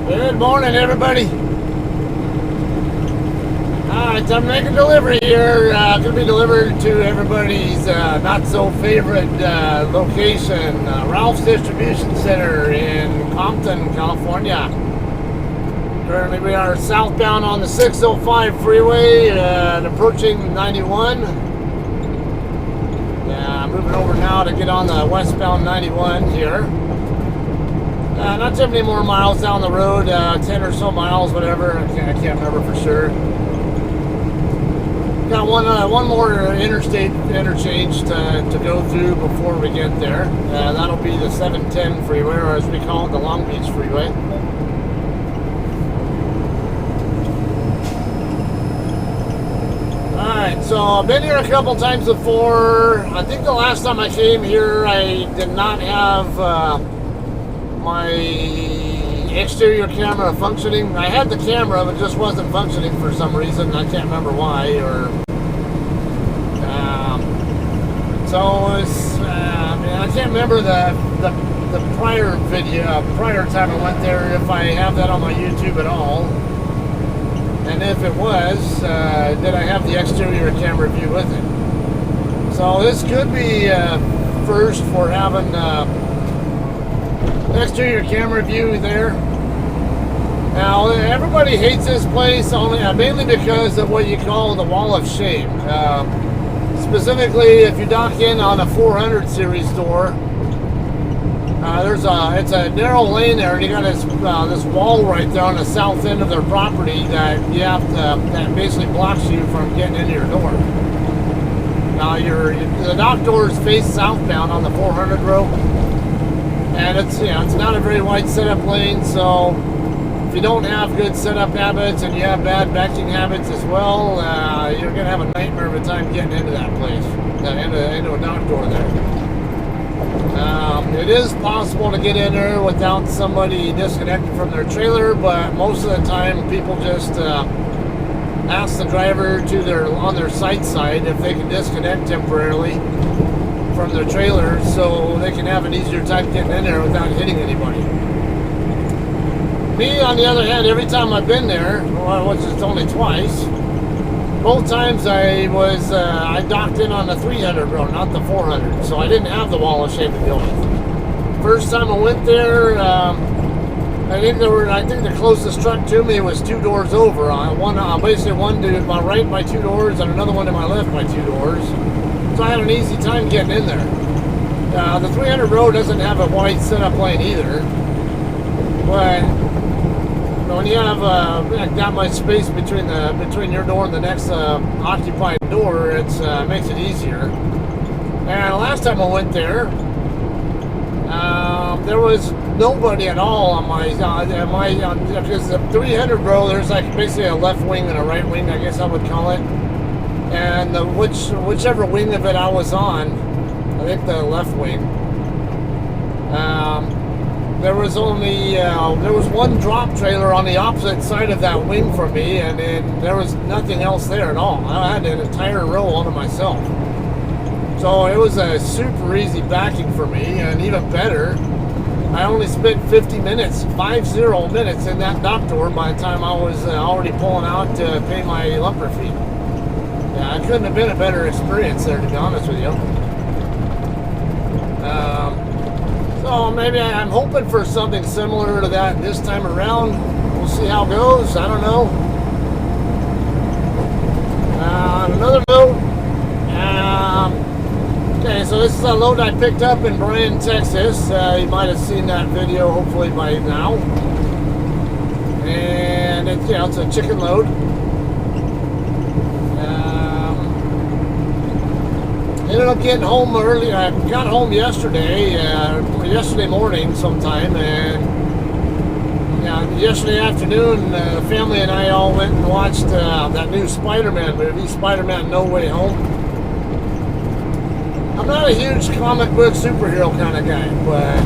Good morning, everybody. Alright, time to make a delivery here. Going to be delivered to everybody's not-so-favorite location, Ralph's Distribution Center in Compton, California. Currently, we are southbound on the 605 freeway and approaching 91. I'm moving over now to get on the westbound 91 here. Not too many more miles down the road, 10 or so miles, whatever. I can't remember for sure. Got one more interstate interchange to go through before we get there. That'll be the 710 freeway, or as we call it, the Long Beach freeway. Alright, so I've been here a couple times before. I think the last time I came here, I did not have my exterior camera functioning. I had the camera, but it just wasn't functioning for some reason. I can't remember why. I can't remember the prior video, prior time I went there, if I have that on my YouTube at all. And if it was, did I have the exterior camera view with it? So this could be first for having exterior camera view there. Now, everybody hates this place mainly because of what you call the wall of shame. Specifically, if you dock in on a 400 series door, it's a narrow lane there, and you got this wall right there on the south end of their property that that basically blocks you from getting into your door. Now, the dock doors face southbound on the 400 row. And it's not a very wide setup lane, so if you don't have good setup habits and you have bad backing habits as well, you're going to have a nightmare of a time getting into that place, into a dock door there. It is possible to get in there without somebody disconnected from their trailer, but most of the time people just ask the driver on their site side if they can disconnect temporarily from their trailer so they can have an easier time getting in there without hitting anybody. Me, on the other hand, every time I've been there, which is only twice, both times I docked in on the 300 row, not the 400, so I didn't have the wall of shame to deal with. First time I went there, I think the closest truck to me was 2 doors over. Basically one to my right by 2 doors and another one to my left by 2 doors. So I had an easy time getting in there. The 300 row doesn't have a wide setup lane either, but when you have that much space between your door and the next occupied door, it makes it easier. And last time I went there, there was nobody at all on because the 300 row, there's like basically a left wing and a right wing, I guess I would call it. And whichever wing of it I was on, I think the left wing, there was one drop trailer on the opposite side of that wing from me, and then there was nothing else there at all. I had an entire row all to myself. So it was a super easy backing for me, and even better, I only spent 50 minutes in that dock door by the time I was already pulling out to pay my lumper fee. Yeah, it couldn't have been a better experience there, to be honest with you. So maybe I'm hoping for something similar to that this time around. We'll see how it goes. I don't know. On another note, okay, so this is a load I picked up in Bryan, Texas. You might have seen that video hopefully by now. And it's a chicken load. Ended up getting home early. I got home yesterday morning sometime, and yesterday afternoon, the family and I all went and watched that new Spider-Man movie, Spider-Man No Way Home. I'm not a huge comic book superhero kind of guy, but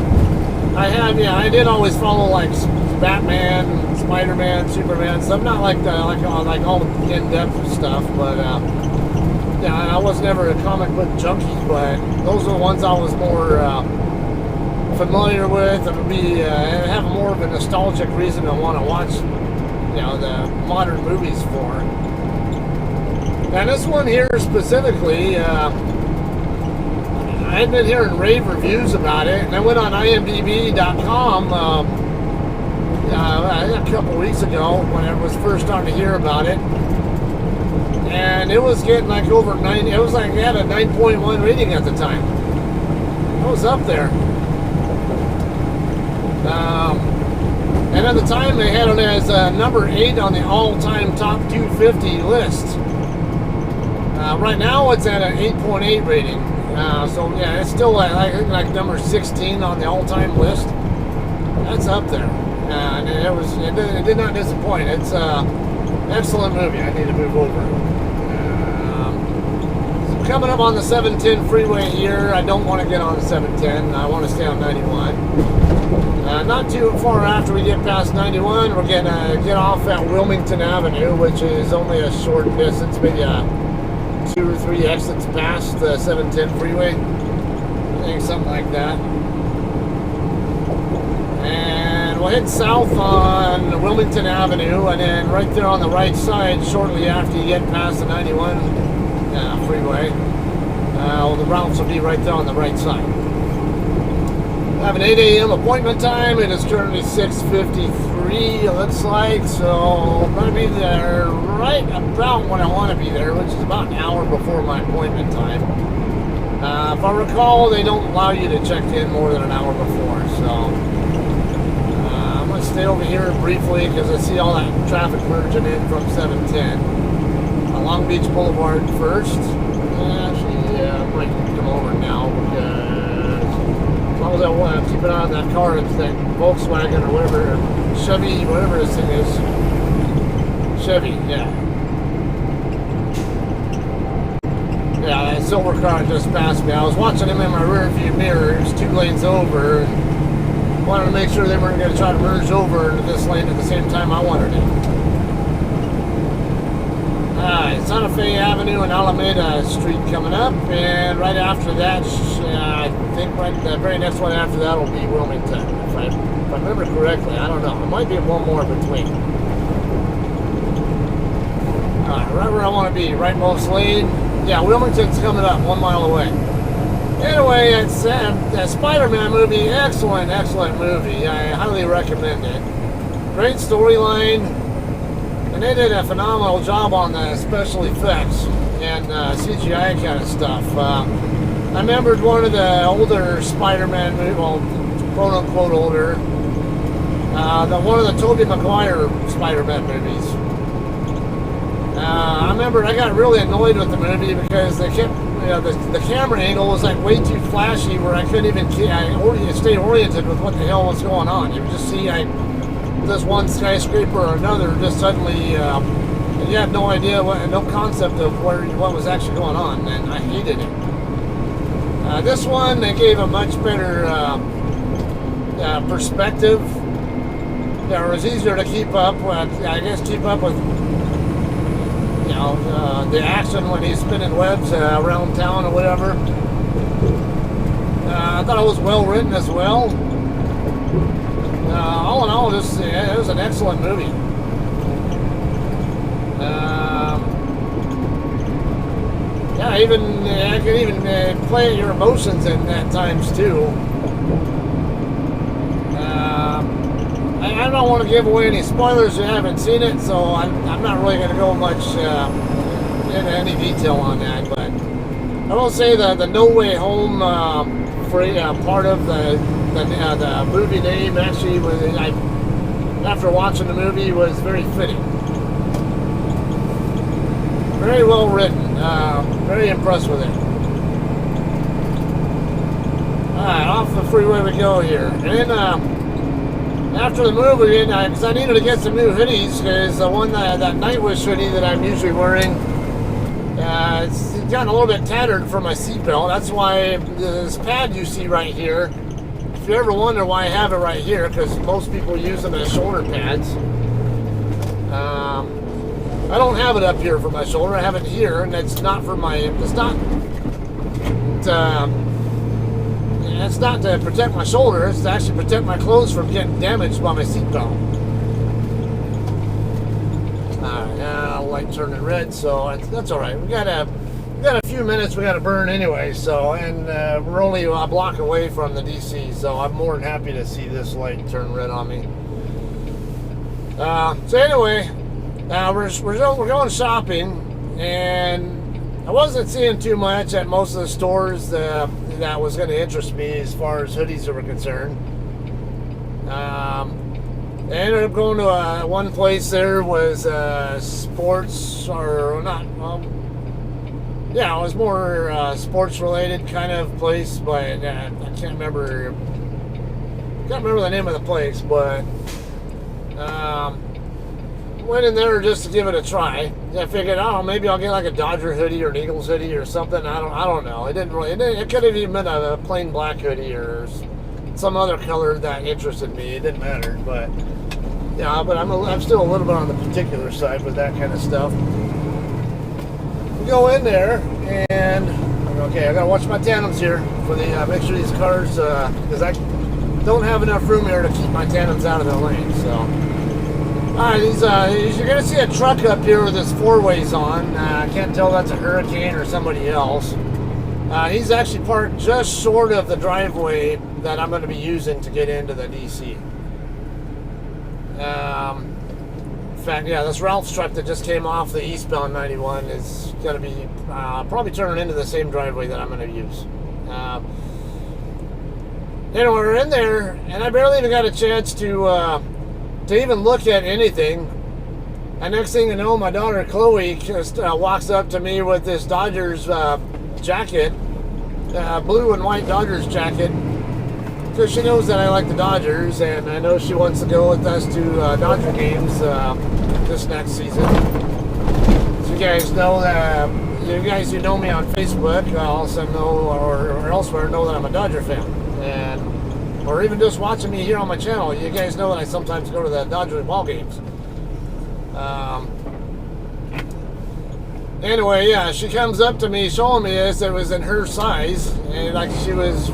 I did always follow like Batman, Spider-Man, Superman. So I'm not like all the in-depth stuff, but I was never a comic book junkie, but those are the ones I was familiar with and be have more of a nostalgic reason to want to watch, the modern movies for. And this one here specifically, I had been hearing rave reviews about it, and I went on IMDb.com a couple weeks ago when I was first starting to hear about it, and it was getting like over 9. It was like it had a 9.1 rating at the time. It was up there. And at the time they had it as number 8 on the all-time top 250 list. Right now it's at an 8.8 rating. So yeah, it's still like number 16 on the all-time list. That's up there. And it did not disappoint. It's an excellent movie. I need to move over. So coming up on the 710 freeway here. I don't want to get on the 710. I want to stay on 91. Not too far after we get past 91, we're going to get off at Wilmington Avenue, which is only a short distance, maybe 2 or 3 exits past the 710 freeway. I think something like that. And we'll head south on Wilmington Avenue, and then right there on the right side, shortly after you get past the 91 freeway, the routes will be right there on the right side. I have an 8 a.m. appointment time. It is currently 6:53, it looks like, so I'm going to be there right about when I want to be there, which is about an hour before my appointment time. If I recall, they don't allow you to check in more than an hour before, so I'm going to stay over here briefly because I see all that traffic merging in from 710. Long Beach Boulevard first. Actually, I might come over now because as long as I want to keep an eye on that car, it's that Volkswagen or whatever, Chevy, whatever this thing is. Chevy, yeah. Yeah, that silver car just passed me. I was watching him in my rear view mirror. It was 2 lanes over. And wanted to make sure they weren't going to try to merge over into this lane at the same time I wanted to. Alright, Santa Fe Avenue and Alameda Street coming up, and right after that, I think the very next one after that will be Wilmington, if I remember correctly. I don't know. There might be one more between. Alright, right where I want to be, rightmost lane. Yeah, Wilmington's coming up, 1 mile away. Anyway, it's a Spider-Man movie, excellent movie. I highly recommend it. Great storyline. And they did a phenomenal job on the special effects and CGI kind of stuff. I remembered one of the older Spider-Man movies, well, quote-unquote older, one of the Tobey Maguire Spider-Man movies. I remember I got really annoyed with the movie because they kept, the camera angle was like way too flashy where I couldn't even stay oriented with what the hell was going on. You would just see this one skyscraper or another just suddenly, and you had no idea, no concept of what was actually going on, and I hated it. This one, they gave a much better perspective. It was easier to keep up with, the action when he's spinning webs around town or whatever. I thought it was well written as well. All in all, it was an excellent movie. I can even play your emotions at times too. I don't want to give away any spoilers if you haven't seen it, so I'm not really going to go much into any detail on that. But I will say that the No Way Home part of the movie name actually after watching the movie was very fitting. Very well written. Very impressed with it. Alright, off the freeway we go here. And after the movie, because I needed to get some new hoodies, because the one that Nightwish hoodie that I'm usually wearing, it's gotten a little bit tattered from my seatbelt. That's why this pad you see right here, if you ever wonder why I have it right here, because most people use them as shoulder pads. I don't have it up here for my shoulder. I have it here, and it's not for my. It's not. that's not to protect my shoulder. It's to actually protect my clothes from getting damaged by my seatbelt. Alright, now light turning red, so that's alright. We got a few minutes we got to burn anyway, so, and we're only a block away from the DC, so I'm more than happy to see this light turn red on me. So anyway, we're going shopping, and I wasn't seeing too much at most of the stores that was going to interest me as far as hoodies were concerned. I ended up going to one place. There was sports, or not, yeah, it was more sports related kind of place, but I can't remember the name of the place, but went in there just to give it a try. I figured, oh, maybe I'll get like a Dodger hoodie or an Eagles hoodie or something. I don't know. It could have even been a plain black hoodie or some other color that interested me. It didn't matter, but yeah, but I'm still a little bit on the particular side with that kind of stuff. We go in there, and okay, I gotta watch my tandems here for the make sure these cars, because I don't have enough room here to keep my tandems out of the lane. So, all right, you're gonna see a truck up here with his four-ways on. I can't tell that's a Hurricane or somebody else. He's actually parked just short of the driveway that I'm going to be using to get into the DC. In fact, yeah, this Ralph's truck that just came off the eastbound 91 is going to be probably turning into the same driveway that I'm going to use. Anyway, we're in there, and I barely even got a chance to even look at anything. And next thing you know, my daughter Chloe just walks up to me with this Dodgers jacket, blue and white Dodgers jacket, because she knows that I like the Dodgers, and I know she wants to go with us to Dodger games this next season. So you guys know that, you guys who know me on Facebook also know, or elsewhere, know that I'm a Dodger fan, and or even just watching me here on my channel, you guys know that I sometimes go to the Dodgers ball games. Anyway, yeah, she comes up to me showing me this. It was in her size, and like she was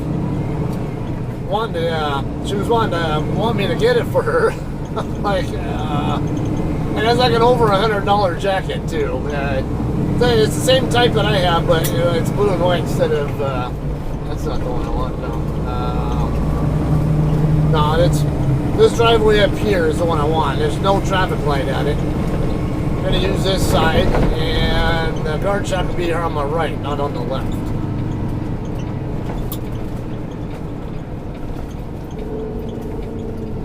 wanting to want me to get it for her. Like, and it's like an over $100 jacket too. It's the same type that I have, but it's blue and white instead of. That's not the one I want. No, it's this driveway up here is the one I want. There's no traffic light at it. I'm going to use this side, and the guard shack will be here on my right, not on the left.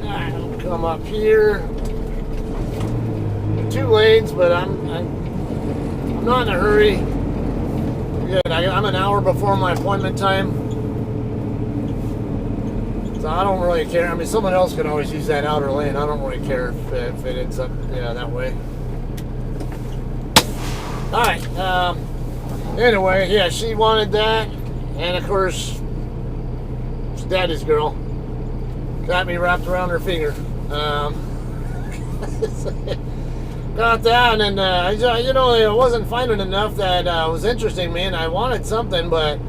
Alright, I'll come up here. 2 lanes, but I'm not in a hurry. Good. I'm an hour before my appointment time, so I don't really care. I mean, someone else can always use that outer lane. I don't really care if it ends up that way. Alright, anyway, yeah, she wanted that, and of course, it's Daddy's girl. Got me wrapped around her finger. Got that, and, you know, I wasn't finding enough that was interesting me, and I wanted something, but,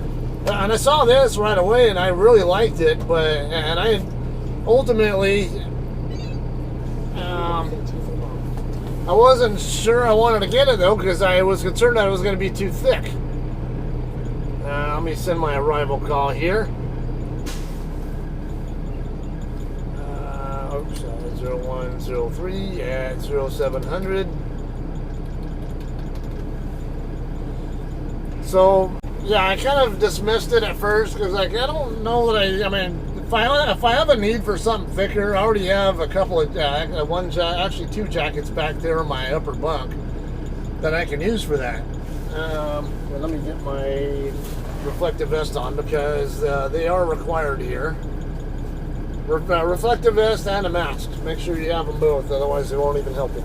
and I saw this right away, and I really liked it, and I ultimately, I wasn't sure I wanted to get it though, because I was concerned that it was going to be too thick. Let me send my arrival call here. Oops, 0103 at 0700. So yeah, I kind of dismissed it at first because, like, I don't know that I mean, if I have a need for something thicker, I already have a couple of actually 2 jackets back there in my upper bunk that I can use for that. Well, let me get my reflective vest on, because they are required here. Reflective vest and a mask. Make sure you have them both, otherwise they won't even help you.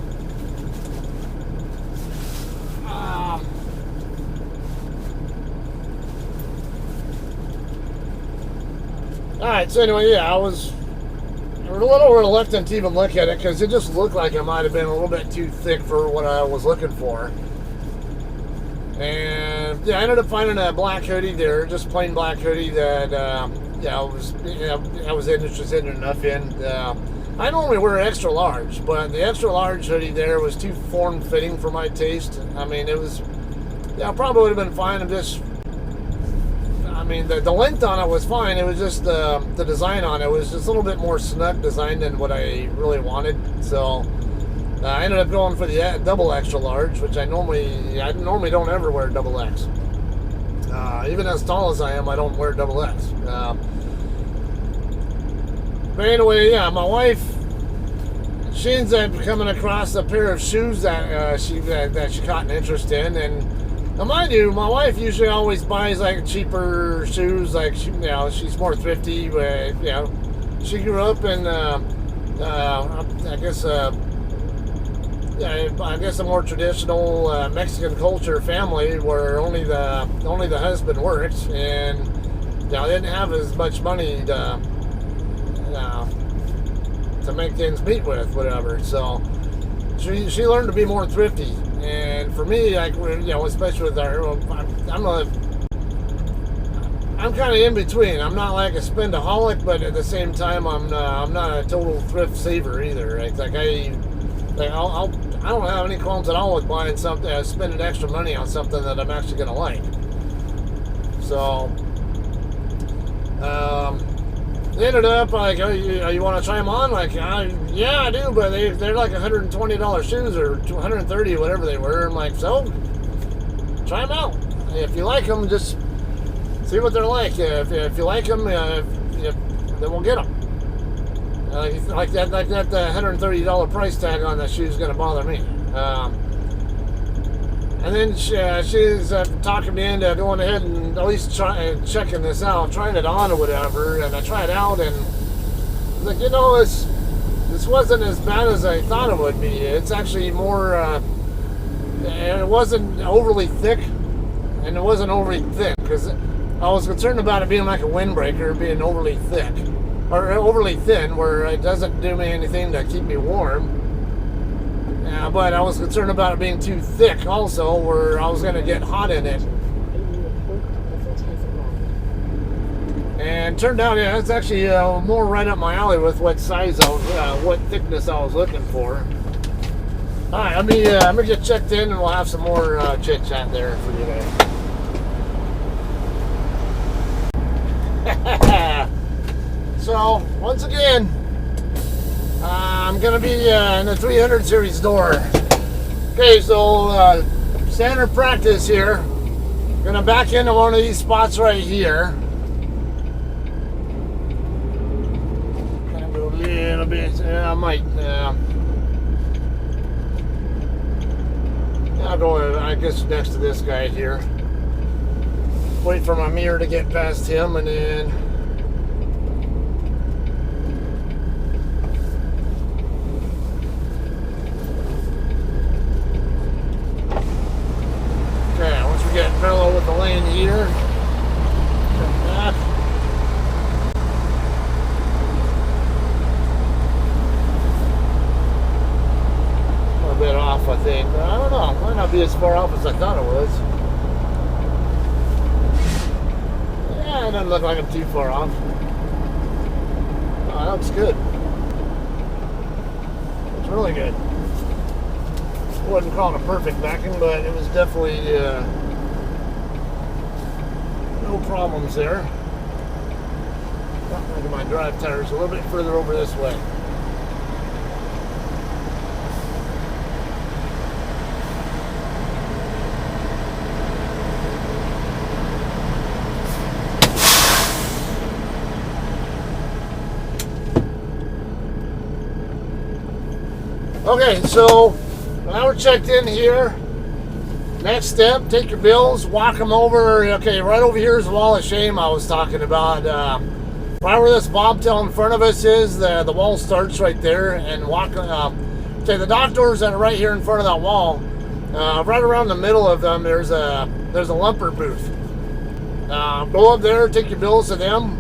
Alright, so anyway, yeah, I was a little reluctant to even look at it, because it just looked like it might have been a little bit too thick for what I was looking for. And yeah, I ended up finding a black hoodie there, just plain black hoodie that yeah, I was interested enough in. I normally wear extra large, but the extra large hoodie there was too form fitting for my taste. I mean, it was, yeah, probably would have been fine. I mean, the length on it was fine. It was just the design on it was just a little bit more snug design than what I really wanted. So I ended up going for the double extra large, which I normally don't ever wear double X. Even as tall as I am, I don't wear double X. But anyway, yeah, my wife, she ends up coming across a pair of shoes that she caught an interest in, and now mind you, my wife usually always buys like cheaper shoes. Like she's more thrifty, but she grew up in I guess a more traditional Mexican culture family where only the husband works, and they didn't have as much money to make ends meet with, whatever. So she learned to be more thrifty, and for me, like especially with her, I'm kind of in between. I'm not like a spendaholic, but at the same time, I'm not a total thrift saver either. I don't have any qualms at all with buying something, spending extra money on something that I'm actually going to like. So, they ended up like, oh, you want to try them on? Like, yeah, I do, but they're like $120 shoes or $130, whatever they were. I'm like, so, try them out. If you like them, just see what they're like. If you like them, then we'll get them. Like that $130 price tag on that shoe is going to bother me. And then she's talking me into going ahead and at least checking this out, trying it on or whatever. And I tried it out, and I was like, this wasn't as bad as I thought it would be. It's actually more, it wasn't overly thick, and it wasn't overly thin, because I was concerned about it being like a windbreaker, being overly thick. Or overly thin, where it doesn't do me anything to keep me warm. But I was concerned about it being too thick also, where I was going to get hot in it. And turned out, yeah, it's actually more right up my alley with what size what thickness I was looking for. All right, let me get checked in, and we'll have some more chit chat there for you guys. So, once again, I'm going to be in the 300 series door. Okay, so standard practice here. Going to back into one of these spots right here. Kind of go a little bit. I might. I'll go, I guess, next to this guy here. Wait for my mirror to get past him, and then. Get parallel with the lane here. Back. A little bit off, I think. I don't know. Might not be as far off as I thought it was. Yeah, it doesn't look like I'm too far off. Oh, that looks good. It's really good. I wouldn't call it a perfect backing, but it was definitely no problems there. Look at my drive tires a little bit further over this way. Okay, so now we're checked in here. Next step, take your bills, walk them over. Okay, right over here is the wall of shame I was talking about. Right where this bobtail in front of us is, the wall starts right there, and walk. Okay, the dock doors that are right here in front of that wall. Right around the middle of them, there's a lumper booth. Go up there, take your bills to them,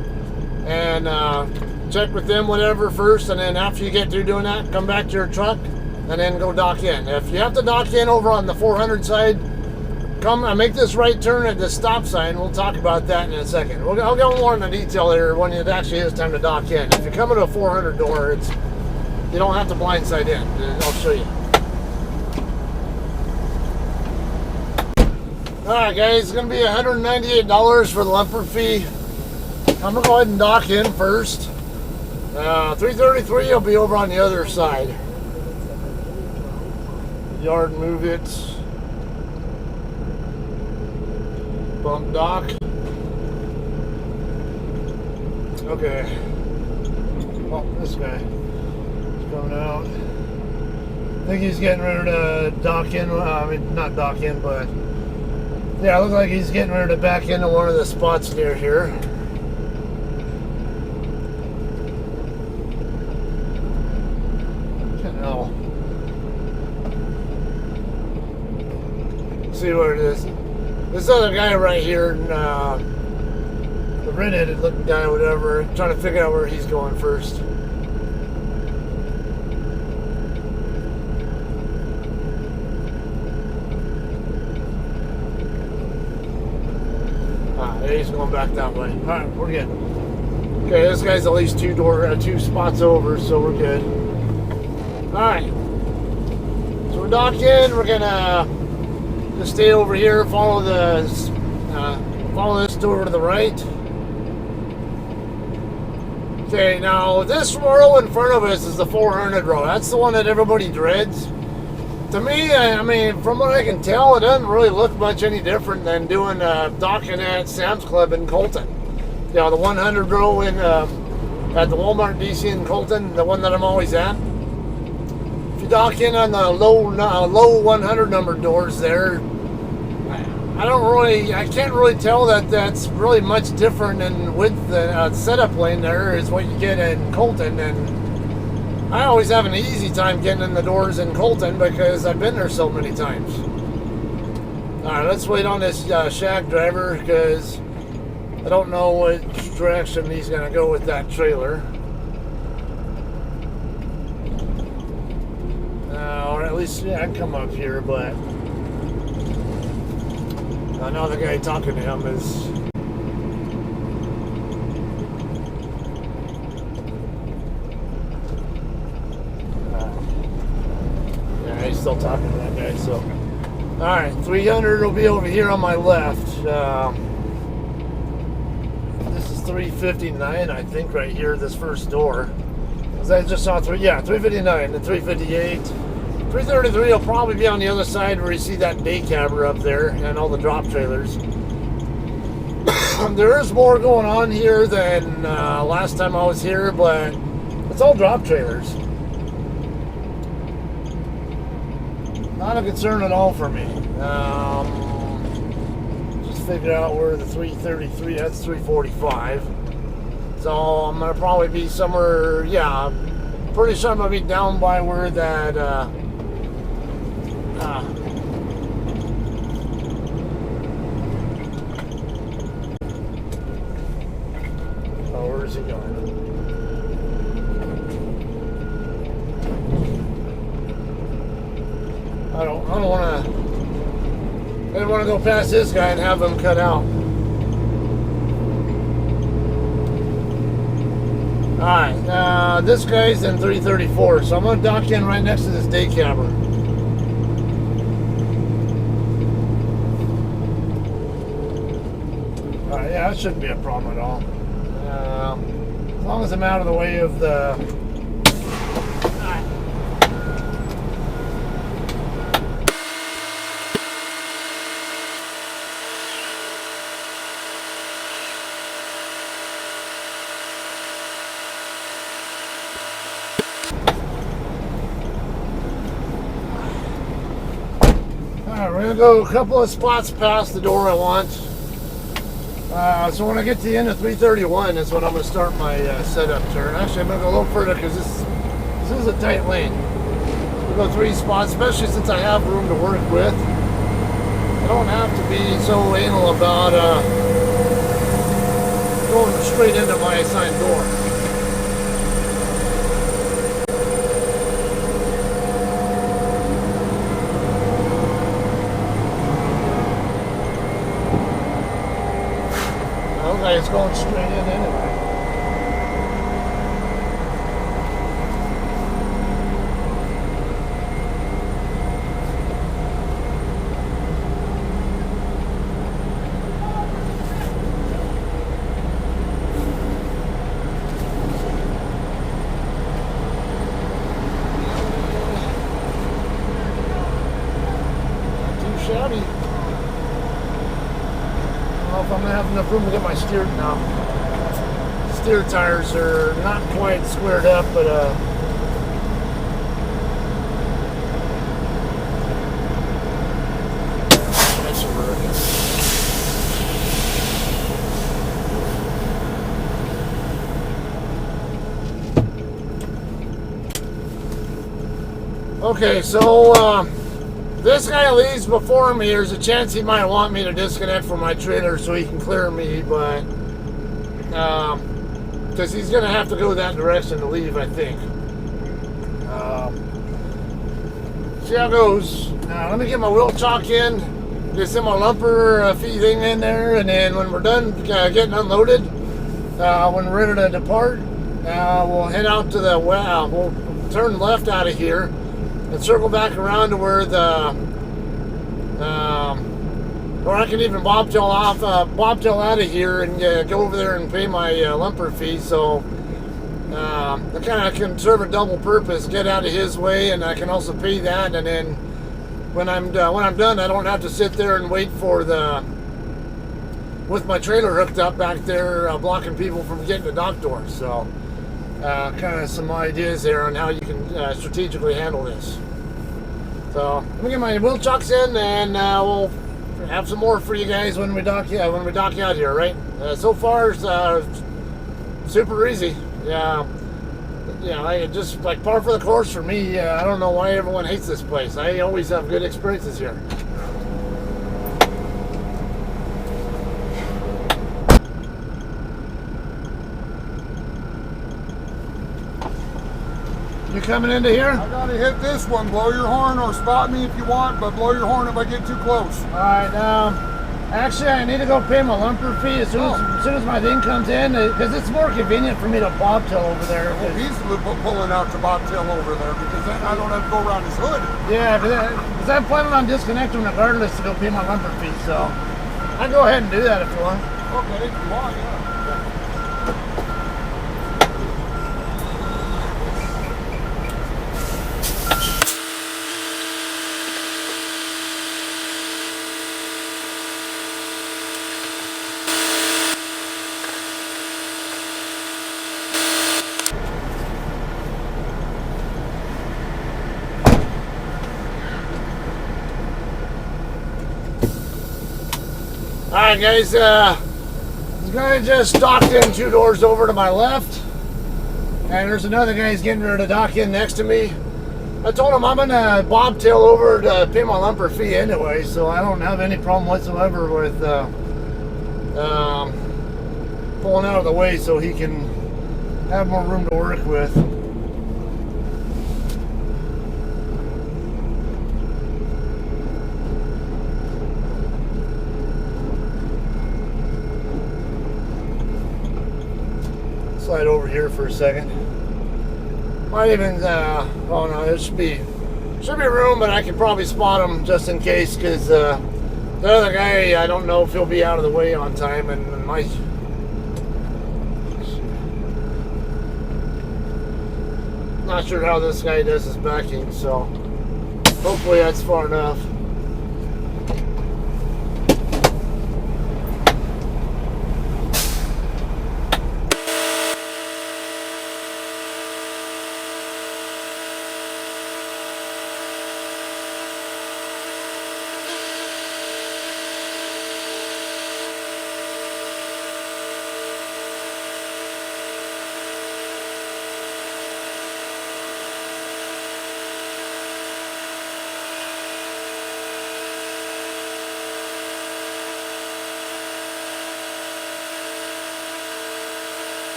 and check with them whatever first, and then after you get through doing that, come back to your truck, and then go dock in. If you have to dock in over on the 400 side, come and make this right turn at the stop sign. We'll talk about that in a second. I'll go more into detail here when it actually is time to dock in. If you come into a 400 door, you don't have to blindside in. I'll show you. Alright guys, it's going to be $198 for the lumper fee. I'm going to go ahead and dock in first. 333 will be over on the other side. Yard move it. Bump dock. Okay. Oh, this guy is coming out. I think he's getting ready to dock in. I mean, not dock in, but yeah, it looks like he's getting ready to back into one of the spots near here. Now, see where it is. This other guy right here, the red-headed looking guy, whatever, trying to figure out where he's going first. He's going back that way. Alright, we're good. Okay, this guy's at least two spots over, so we're good. Alright. So we're docked in. We're gonna just stay over here, follow this door to the right. Okay, now this row in front of us is the 400 row. That's the one that everybody dreads. To me, I mean, from what I can tell, it doesn't really look much any different than doing docking at Sam's Club in Colton. You know, the 100 row at the Walmart DC in Colton, the one that I'm always at. If you dock in on the low 100 number doors there, I can't really tell that that's really much different than with the setup lane there is what you get in Colton. And I always have an easy time getting in the doors in Colton because I've been there so many times. Alright, let's wait on this shag driver because I don't know which direction he's going to go with that trailer. Or at least, yeah, I can come up here, but I know the guy talking to him is... he's still talking to that guy, so... Alright, 300 will be over here on my left. This is 359, I think, right here, this first door. Because I just saw 359 and 358. 333 will probably be on the other side where you see that day cabber up there and all the drop trailers. There is more going on here than last time I was here, but it's all drop trailers. Not a concern at all for me. Just figure out where the 333, that's 345. So I'm going to probably be somewhere, yeah, pretty sure I'm going to be down by where that, where is he going? I didn't want to go past this guy and have him cut out. Alright, this guy's in 334, so I'm going to dock in right next to this day cabber. Alright, yeah, that shouldn't be a problem at all. As long as I'm out of the way of the... Alright, we're going to go a couple of spots past the door I want. So when I get to the end of 331 is when I'm going to start my setup turn. Actually, I'm going to go a little further because this is a tight lane. We'll go 3 spots, especially since I have room to work with. I don't have to be so anal about going straight into my assigned door. it's going straight in anyway. Shabby. I don't know if I'm gonna have enough room to get my steer now. Steer tires are not quite squared up, but that should work. Okay, so this guy leaves before me. There's a chance he might want me to disconnect from my trailer so he can clear me, but because he's going to have to go that direction to leave, I think. See how it goes. Let me get my wheel chock in, get some my lumper feeding in there, and then when we're done getting unloaded, when we're ready to depart, we'll head out to the we'll turn left out of here and circle back around to where or I can even bobtail out of here and go over there and pay my lumper fee. So I kind of can serve a double purpose: get out of his way, and I can also pay that. And then when I'm done, I don't have to sit there and wait for with my trailer hooked up back there, blocking people from getting to dock doors. So. Kind of some ideas there on how you can strategically handle this. So let me get my wheel chocks in, and we'll have some more for you guys when we dock. Yeah, when we dock out here, right? So far, it's super easy. Yeah, just like par for the course for me. I don't know why everyone hates this place. I always have good experiences here. You coming into here? I gotta hit this one. Blow your horn or spot me if you want, but blow your horn if I get too close. Alright, actually I need to go pay my lumper fee as soon as my thing comes in, because it's more convenient for me to bobtail over there. Well, he's pulling out to bobtail over there, because then I don't have to go around his hood. Yeah, because I'm planning on disconnecting regardless to go pay my lumper fee, so I'll go ahead and do that if you want. Okay, if you want, yeah. Alright guys, this guy just docked in 2 doors over to my left, and there's another guy who's getting ready to dock in next to me. I told him I'm gonna bobtail over to pay my lumper fee anyway, so I don't have any problem whatsoever with pulling out of the way so he can have more room to work with. Slide over here for a second. Might even, oh no, there should be room, but I can probably spot him just in case, because the other guy, I don't know if he'll be out of the way on time, and my... Not sure how this guy does his backing, so hopefully that's far enough.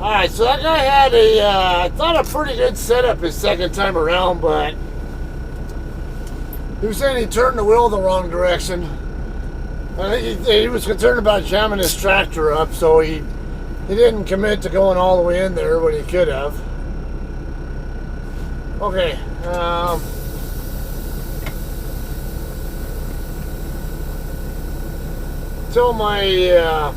Alright, so that guy had I thought a pretty good setup his second time around, but he was saying he turned the wheel the wrong direction. I think he was concerned about jamming his tractor up, so he didn't commit to going all the way in there when he could have. Okay. Till my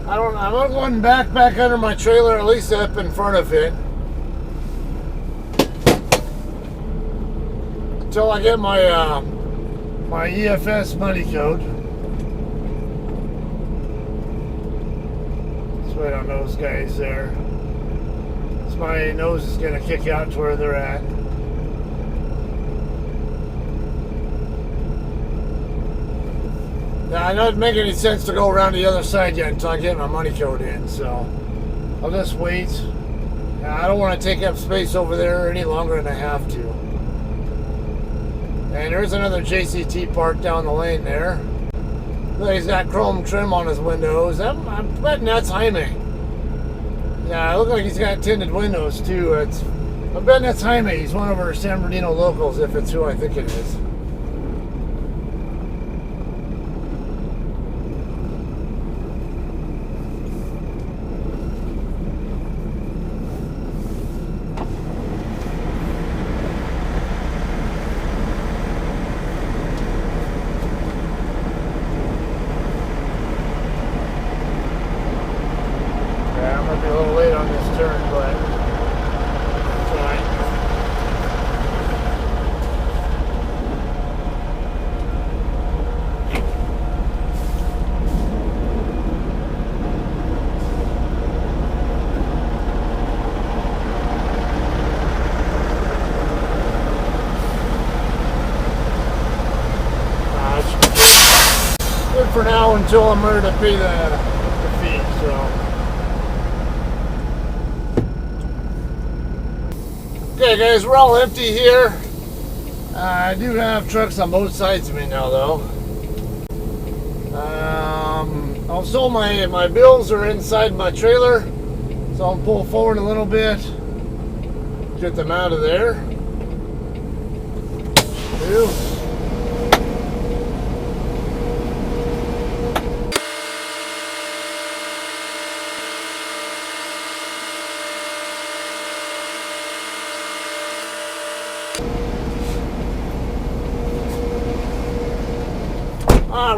I'm not going back under my trailer, at least up in front of it, until I get my my EFS money code. Let's wait on those guys there. So my nose is gonna kick out to where they're at. Yeah, it doesn't make any sense to go around the other side yet until I get my money code in, so I'll just wait. I don't want to take up space over there any longer than I have to. And there's another JCT parked down the lane there. Look, he's got chrome trim on his windows. I'm betting that's Jaime. Yeah, it looks like he's got tinted windows too. I'm betting that's Jaime. He's one of our San Bernardino locals, if it's who I think it is. For now until I'm ready to pay the fee, so. Okay guys, we're all empty here. I do have trucks on both sides of me now though. Also my bills are inside my trailer, so I'll pull forward a little bit, get them out of there. Two.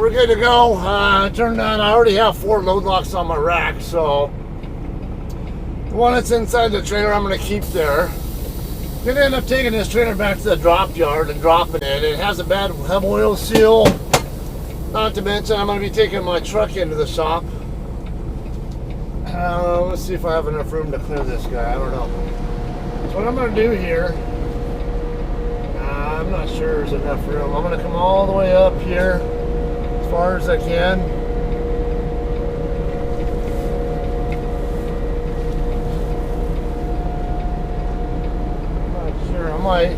We're good to go. Turned on. I already have 4 load locks on my rack, so the one that's inside the trailer I'm going to keep there. Gonna end up taking this trailer back to the drop yard and dropping it. It has a bad hub oil seal. Not to mention, I'm going to be taking my truck into the shop. Let's see if I have enough room to clear this guy. I don't know. So what I'm going to do here, I'm not sure there's enough room. I'm going to come all the way up here as far as I can. I'm not sure. I might.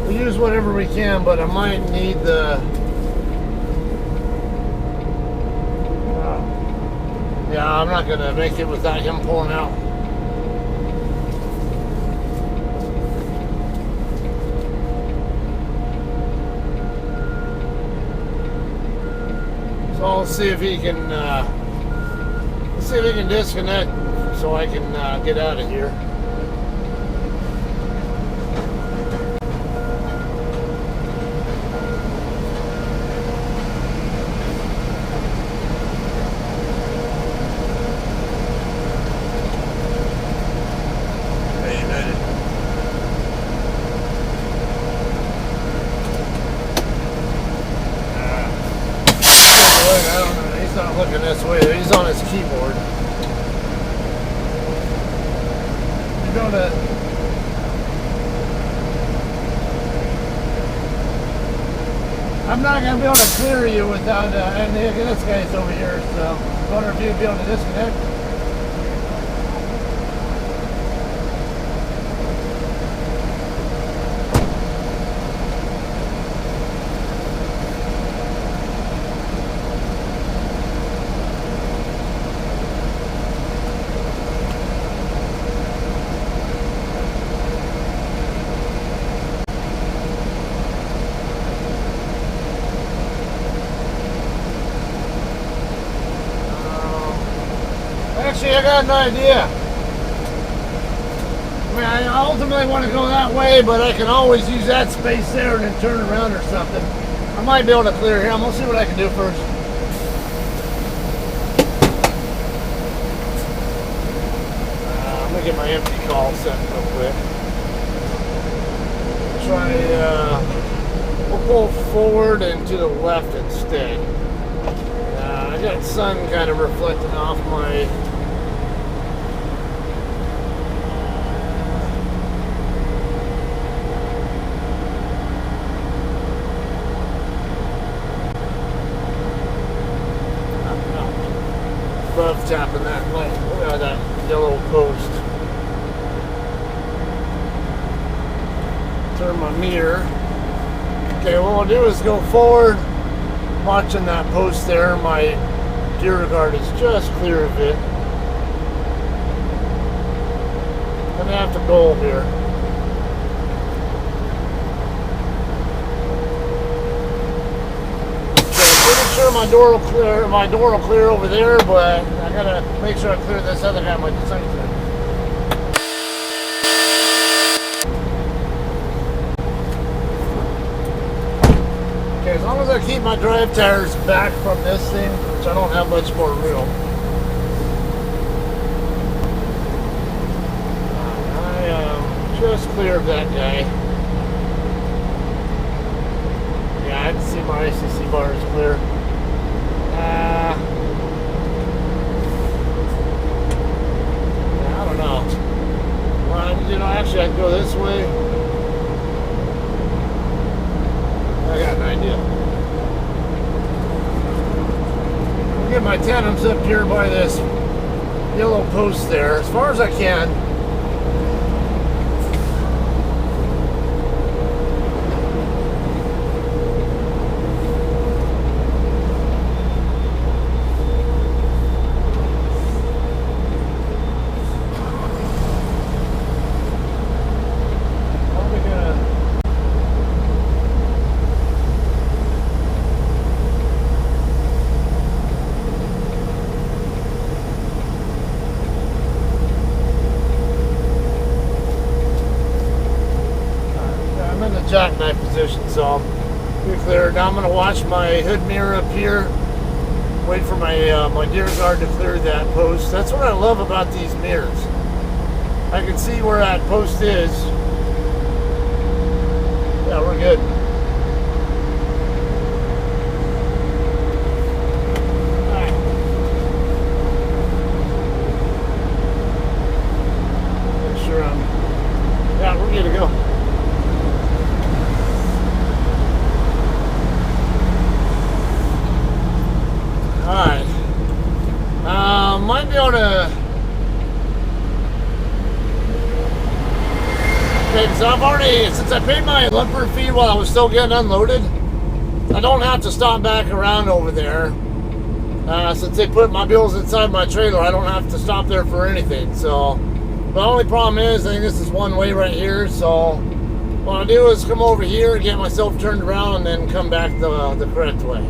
We'll use whatever we can, but I might need the. Yeah, I'm not going to make it without him pulling out. So I'll see if he can. Let's see if he can disconnect, so I can get out of here. He's not looking this way. He's on his keyboard. You go to. I'm not going to be able to clear you without. And this guy's over here, so I wonder if you'd be able to disconnect. Actually, I got an idea. I mean, I ultimately want to go that way, but I can always use that space there and then turn around or something. I might be able to clear here. I'm gonna see what I can do first. I'm gonna get my empty call set real quick. We'll pull forward and to the left instead. I got sun kind of reflecting off my above tapping that light, that yellow post. Turn my mirror. Okay, what I'll do is go forward, watching that post there. My deer guard is just clear of it. I'm gonna have to go here. Okay, pretty sure my door will clear. My door will clear over there, but I gotta make sure I clear this other guy. My sight there. Okay, as long as I keep my drive tires back from this thing, which I don't have much more room. I am just clear of that guy. Yeah, I can see my ICC bar is clear. Yeah, I don't know. Well, actually I can go this way. I got an idea. I'll get my tandems up here by this yellow post there as far as I can. Jackknife position, so I'll be clear. Now I'm going to watch my hood mirror up here, wait for my my deer guard to clear that post. That's what I love about these mirrors. I can see where that post is. Yeah, we're good. Alright. Make sure yeah, we're good to go. Alright. Might be able to. Okay, because I've already, since I paid my lumper fee while I was still getting unloaded, I don't have to stop back around over there. Since they put my bills inside my trailer, I don't have to stop there for anything. So, the only problem is, I think this is one way right here. So, what I'll do is come over here and get myself turned around and then come back the correct way.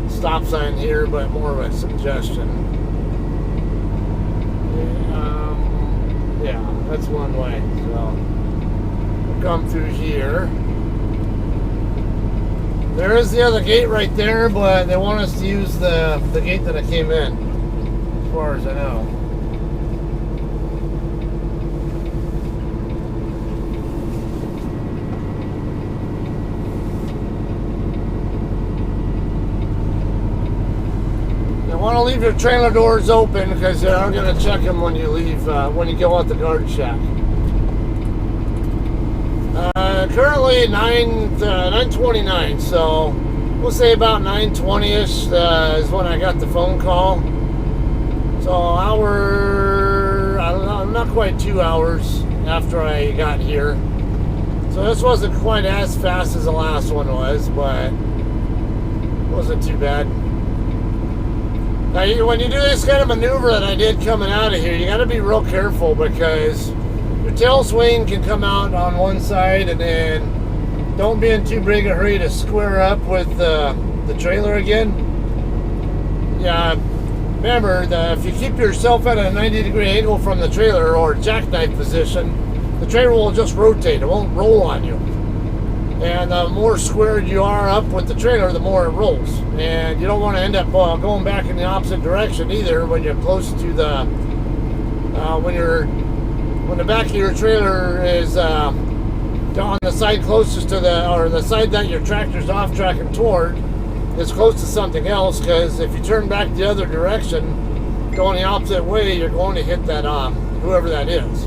Stop sign here, but more of a suggestion. Yeah, that's one way. So we'll come through here. There is the other gate right there, but they want us to use the gate that I came in, as far as I know. You want to leave your trailer doors open because they are going to check them when you leave, when you go out the guard shack. Currently 9:29, so we'll say about 9:20ish is when I got the phone call. So I don't know, not quite 2 hours after I got here. So this wasn't quite as fast as the last one was, but it wasn't too bad. Now, when you do this kind of maneuver that I did coming out of here, you got to be real careful because your tail swing can come out on one side, and then don't be in too big a hurry to square up with the trailer again. Yeah, remember that if you keep yourself at a 90-degree angle from the trailer or jackknife position, the trailer will just rotate. It won't roll on you. And the more squared you are up with the trailer, the more it rolls. And you don't want to end up going back in the opposite direction either when you're close to the when the back of your trailer is on the side closest to the side that your tractor's off tracking toward is close to something else, because if you turn back the other direction, going the opposite way, you're going to hit that whoever that is.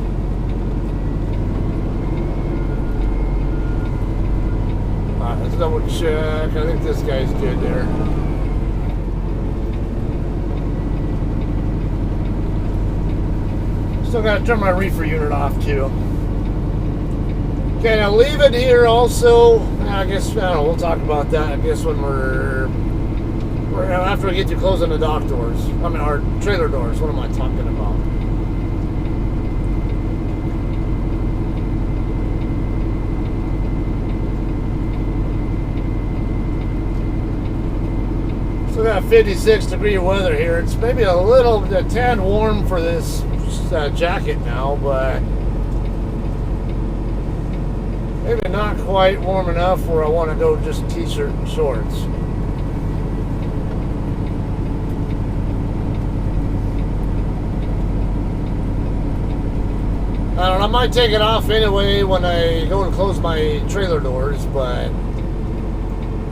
Alright, let's double check. I think this guy's good there. Still got to turn my reefer unit off too. Okay, now leave it here also. I guess, I don't know, we'll talk about that, I guess, when we're after we get to closing the dock doors. I mean, our trailer doors. What am I talking about? Still got 56-degree weather here. It's maybe a tad warm for this jacket now, but maybe not quite warm enough where I want to go just t-shirt and shorts. I don't know, I might take it off anyway when I go to close my trailer doors, but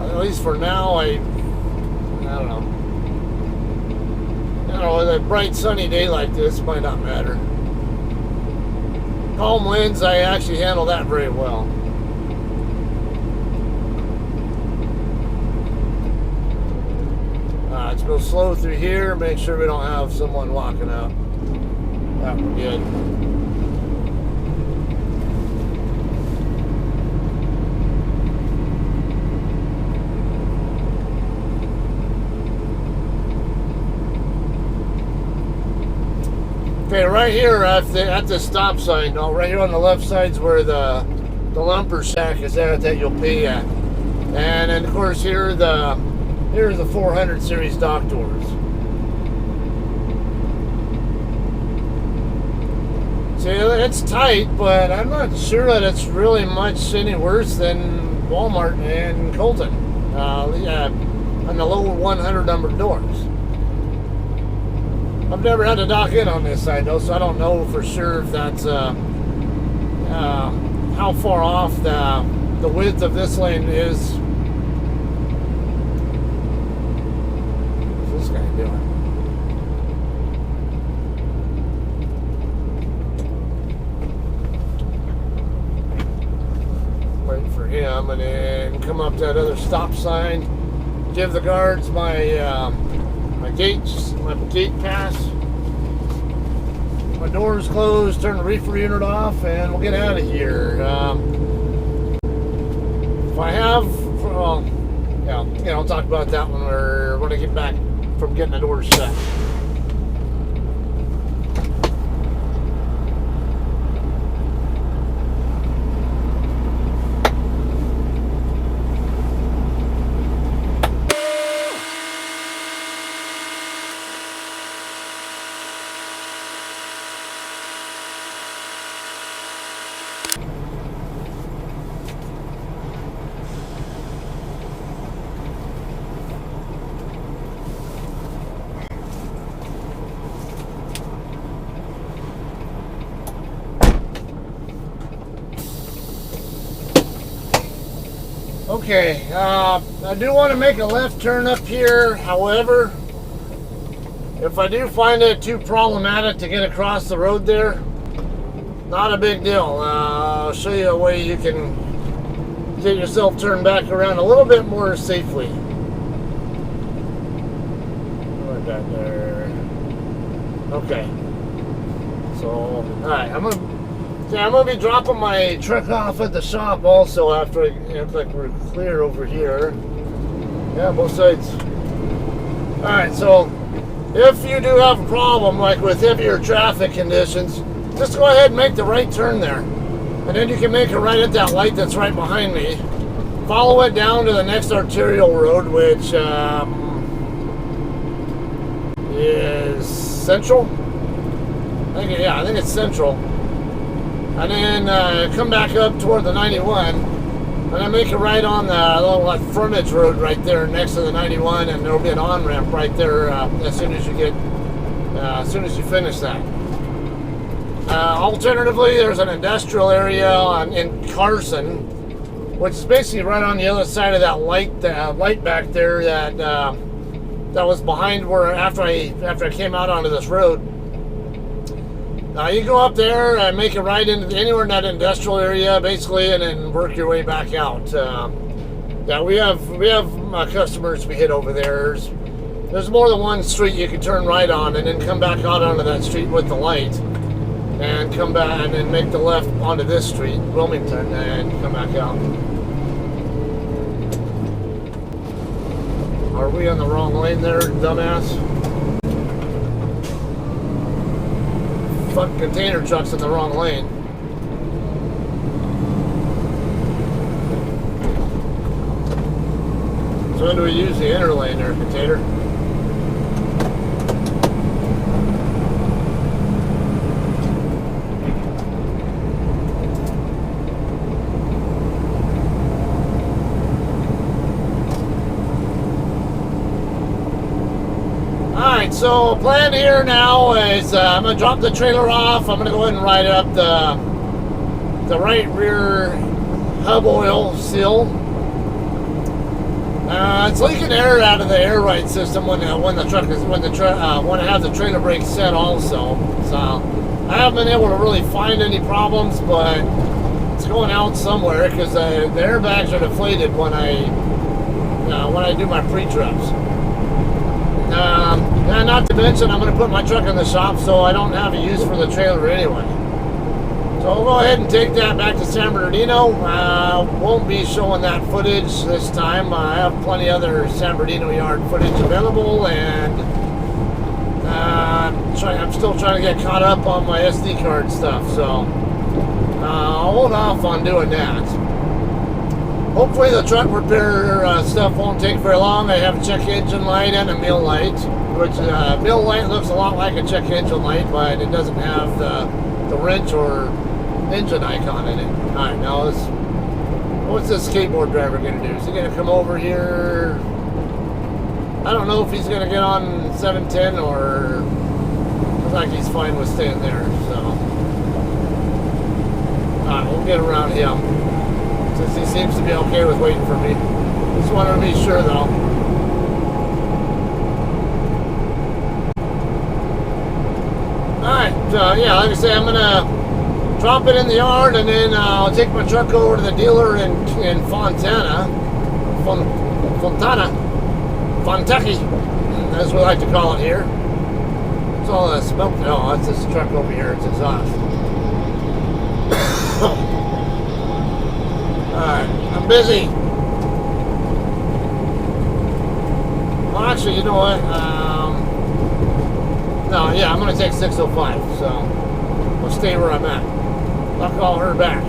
at least for now, I don't know. I don't know, a bright sunny day like this might not matter. Calm winds, I actually handle that very well. Let's go slow through here, make sure we don't have someone walking up. That would be good. Okay, right here at the stop sign, right here on the left side is where the lumper shack is at that you'll pay at. And then of course here's the 400 series dock doors. See, it's tight, but I'm not sure that it's really much any worse than Walmart and Compton. Yeah, on the lower 100 numbered doors. I've never had to dock in on this side though, so I don't know for sure if that's how far off the width of this lane is. What's this guy doing? Wait for him and then come up that other stop sign. Give the guards my my gate pass. My door's closed, turn the reefer unit off, and we'll get out of here. If I have, well, yeah, I'll talk about that when I get back from getting the doors shut. Okay, I do want to make a left turn up here. However, if I do find it too problematic to get across the road there, not a big deal. I'll show you a way you can get yourself turned back around a little bit more safely. Like that there. Okay. So, alright, I'm gonna be dropping my truck off at the shop also after it looks like we're clear over here. Yeah, both sides. Alright, so if you do have a problem, like with heavier traffic conditions, just go ahead and make the right turn there. And then you can make it right at that light that's right behind me. Follow it down to the next arterial road, which, yeah, Central. I think it's Central. And then come back up toward the 91. And then make a right on the little frontage road right there next to the 91, and there'll be an on-ramp right there as soon as you finish that. Alternatively, there's an industrial area in Carson, which is basically right on the other side of that light back there that was behind where after I came out onto this road. You go up there and make a right into anywhere in that industrial area, basically, and then work your way back out. Yeah, we have customers we hit over there. There's more than one street you can turn right on, and then come back out onto that street with the light, and come back and then make the left onto this street, Wilmington, and come back out. Are we on the wrong lane there, dumbass? Fuck, container truck's in the wrong lane. So when do we use the inner lane there, container? Alright, so plan here now is I'm going to drop the trailer off. I'm going to go ahead and ride up the right rear hub oil seal. It's leaking air out of the air ride system when I have the trailer brake set also. So I haven't been able to really find any problems, but it's going out somewhere because the airbags are deflated when I do my pre-trips. And not to mention, I'm going to put my truck in the shop, so I don't have a use for the trailer anyway. So we'll go ahead and take that back to San Bernardino. Won't be showing that footage this time. I have plenty other San Bernardino yard footage available, and I'm still trying to get caught up on my SD card stuff, so I'll hold off on doing that. Hopefully the truck repair stuff won't take very long. I have a check engine light and a meal light, which meal light looks a lot like a check engine light, but it doesn't have the wrench or engine icon in it. Alright, now what's this skateboard driver going to do? Is he going to come over here? I don't know if he's going to get on 710 or looks like he's fine with staying there. So, alright, we'll get around him. Since he seems to be okay with waiting for me. Just wanted to be sure though. Alright, yeah, like I say, I'm gonna drop it in the yard and then I'll take my truck over to the dealer in Fontana, Fontucky, as we like to call it here. It's all that smoke. No, that's this truck over here, it's exhaust. Alright, I'm busy. Well, actually, you know what? No, yeah, I'm going to take 605, so I'll stay where I'm at. I'll call her back.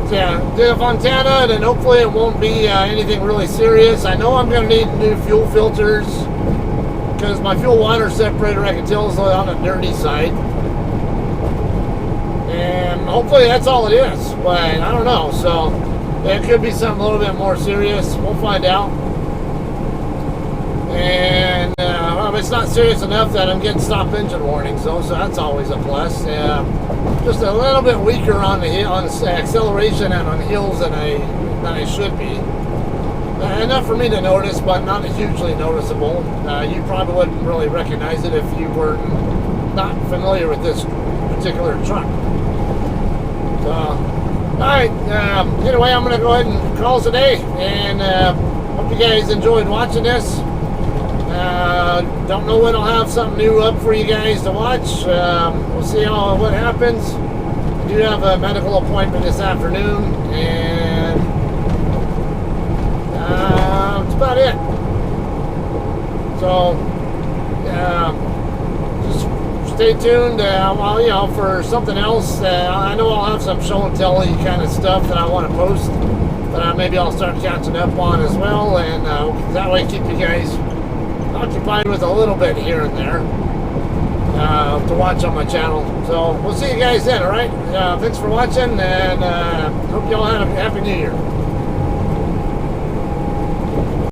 So yeah, do Fontana, and hopefully it won't be anything really serious. I know I'm going to need new fuel filters because my fuel water separator, I can tell, is on the dirty side. And hopefully that's all it is, but I don't know. So it could be something a little bit more serious. We'll find out. And it's not serious enough that I'm getting stop engine warnings, though, so that's always a plus. Just a little bit weaker on the acceleration and on hills than I should be. Enough for me to notice, but not hugely noticeable. You probably wouldn't really recognize it if you were not familiar with this particular truck. So, alright, anyway, I'm going to go ahead and call it a day, and hope you guys enjoyed watching this. Don't know when I'll have something new up for you guys to watch. We'll see what happens. I do have a medical appointment this afternoon, and that's about it. So, just stay tuned. Well, for something else, I know I'll have some show and tell kind of stuff that I want to post that maybe I'll start catching up on as well, and that way keep you guys occupied with a little bit here and there to watch on my channel. So we'll see you guys then, all right? Thanks for watching, and hope you all have a happy New Year.